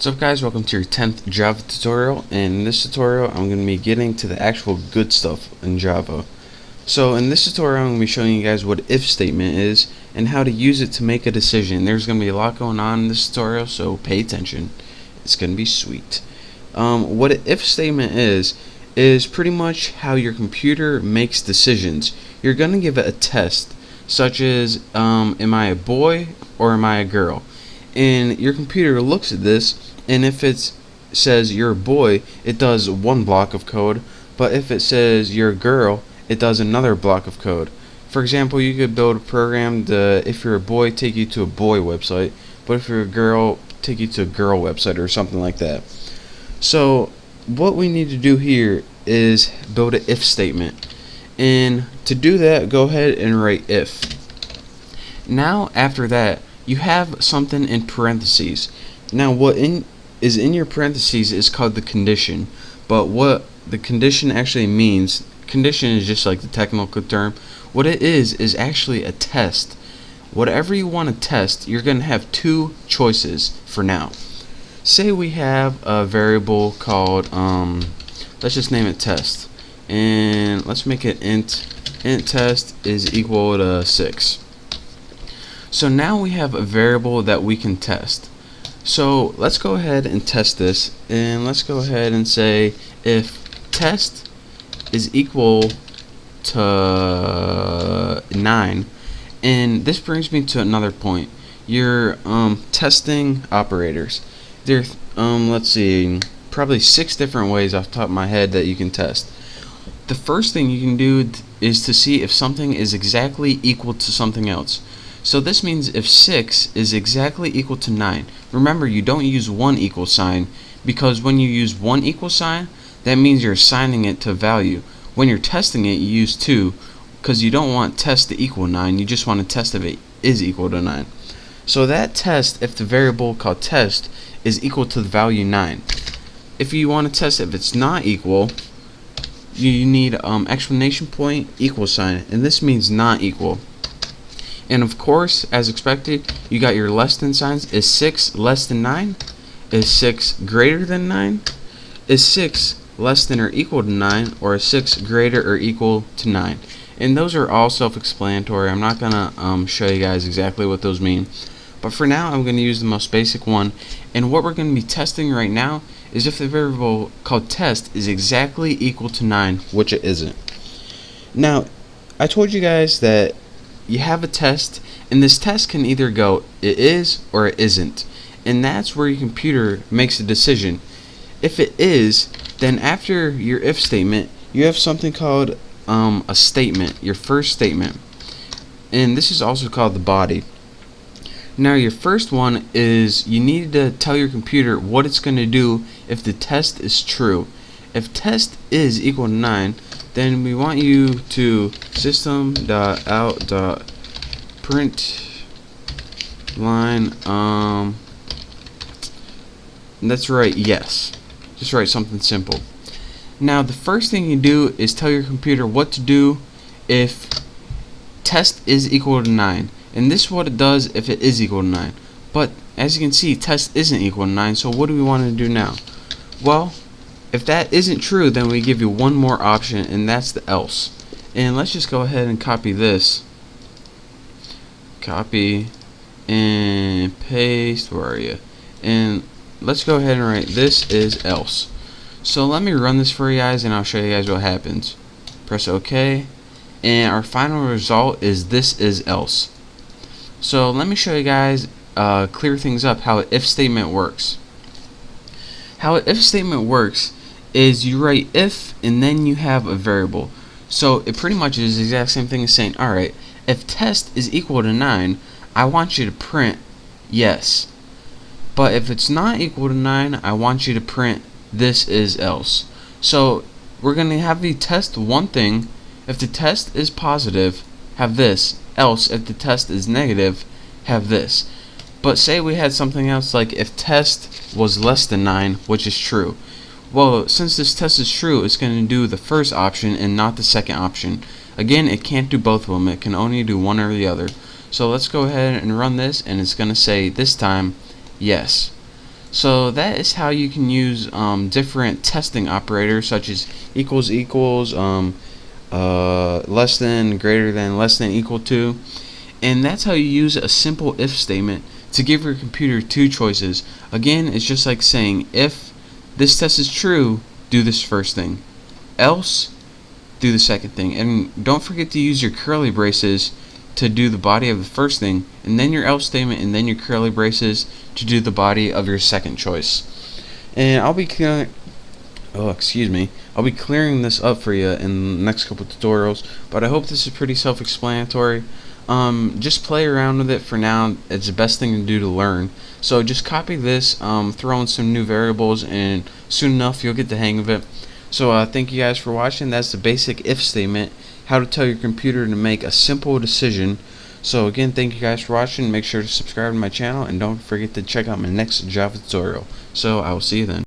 What's up guys, welcome to your 10th Java tutorial, and in this tutorial I'm going to be getting to the actual good stuff in Java. So in this tutorial I'm going to be showing you guys what if statement is and how to use it to make a decision. There's going to be a lot going on in this tutorial, so pay attention. It's going to be sweet. What an if statement is pretty much how your computer makes decisions. You're going to give it a test, such as am I a boy or am I a girl? And your computer looks at this, and if it says you're a boy, it does one block of code, but if it says you're a girl, it does another block of code. For example, you could build a program to, if you're a boy, take you to a boy website, but if you're a girl, take you to a girl website or something like that. So what we need to do here is build an if statement, and to do that, go ahead and write if. Now after that, you have something in parentheses. Now what is in your parentheses is called the condition, but what the condition actually means, condition is just like the technical term, what it is actually a test. Whatever you want to test, you're going to have two choices for now. Say we have a variable called, let's just name it test, and let's make it int test is equal to 6. So now we have a variable that we can test. So let's go ahead and test this, and let's go ahead and say if test is equal to 9, and this brings me to another point. Your testing operators. There, let's see, probably 6 different ways off the top of my head that you can test. The first thing you can do is to see if something is exactly equal to something else. So this means if 6 is exactly equal to 9, remember you don't use one equal sign, because when you use one equal sign, that means you're assigning it to value. When you're testing it, you use 2, because you don't want test to equal 9, you just want to test if it is equal to 9. So that test, if the variable called test is equal to the value 9. If you want to test if it's not equal, you need exclamation point equal sign, and this means not equal. And of course, as expected, you got your less than signs. Is 6 less than 9? Is 6 greater than 9? Is 6 less than or equal to 9? Or is 6 greater or equal to 9? And those are all self-explanatory. I'm not going to show you guys exactly what those mean. But for now, I'm going to use the most basic one. And what we're going to be testing right now is if the variable called test is exactly equal to 9, which it isn't. Now, I told you guys that you have a test, and this test can either go it is or it isn't, and that's where your computer makes a decision. If it is, then after your if statement you have something called a statement, your first statement, and this is also called the body. Now your first one is you need to tell your computer what it's going to do if the test is true. If test is equal to 9, then we want you to system.out.println that's right, yes. Just write something simple. Now the first thing you do is tell your computer what to do if test is equal to 9, and this is what it does if it is equal to 9. But as you can see, test isn't equal to 9, so what do we want to do now? Well, if that isn't true, then we give you one more option, and that's the else. And let's just go ahead and copy this. Copy and paste. Where are you? And let's go ahead and write this is else. So let me run this for you guys, and I'll show you guys what happens. Press OK, and our final result is this is else. So let me show you guys, clear things up, how an if statement works. How an if statement works is you write if, and then you have a variable. So it pretty much is the exact same thing as saying, alright, if test is equal to 9, I want you to print yes. But if it's not equal to 9, I want you to print this is else. So we're going to have the test one thing. If the test is positive, have this. Else, if the test is negative, have this. But say we had something else like if test was less than 9, which is true. Well, since this test is true, it's going to do the first option and not the second option. Again, it can't do both of them. It can only do one or the other. So let's go ahead and run this, and it's going to say this time yes. So that is how you can use different testing operators, such as equals equals, less than, greater than, less than, equal to. And that's how you use a simple if statement to give your computer two choices. Again, it's just like saying, if this test is true, do this first thing, else do the second thing. And don't forget to use your curly braces to do the body of the first thing, and then your else statement, and then your curly braces to do the body of your second choice. And I'll be I'll be clearing this up for you in the next couple tutorials, but I hope this is pretty self-explanatory. Just play around with it for now. It's the best thing to do to learn. So just copy this, throw in some new variables, and soon enough you'll get the hang of it. So thank you guys for watching. That's the basic if statement, how to tell your computer to make a simple decision. So again, thank you guys for watching. Make sure to subscribe to my channel, and don't forget to check out my next Java tutorial. So I will see you then.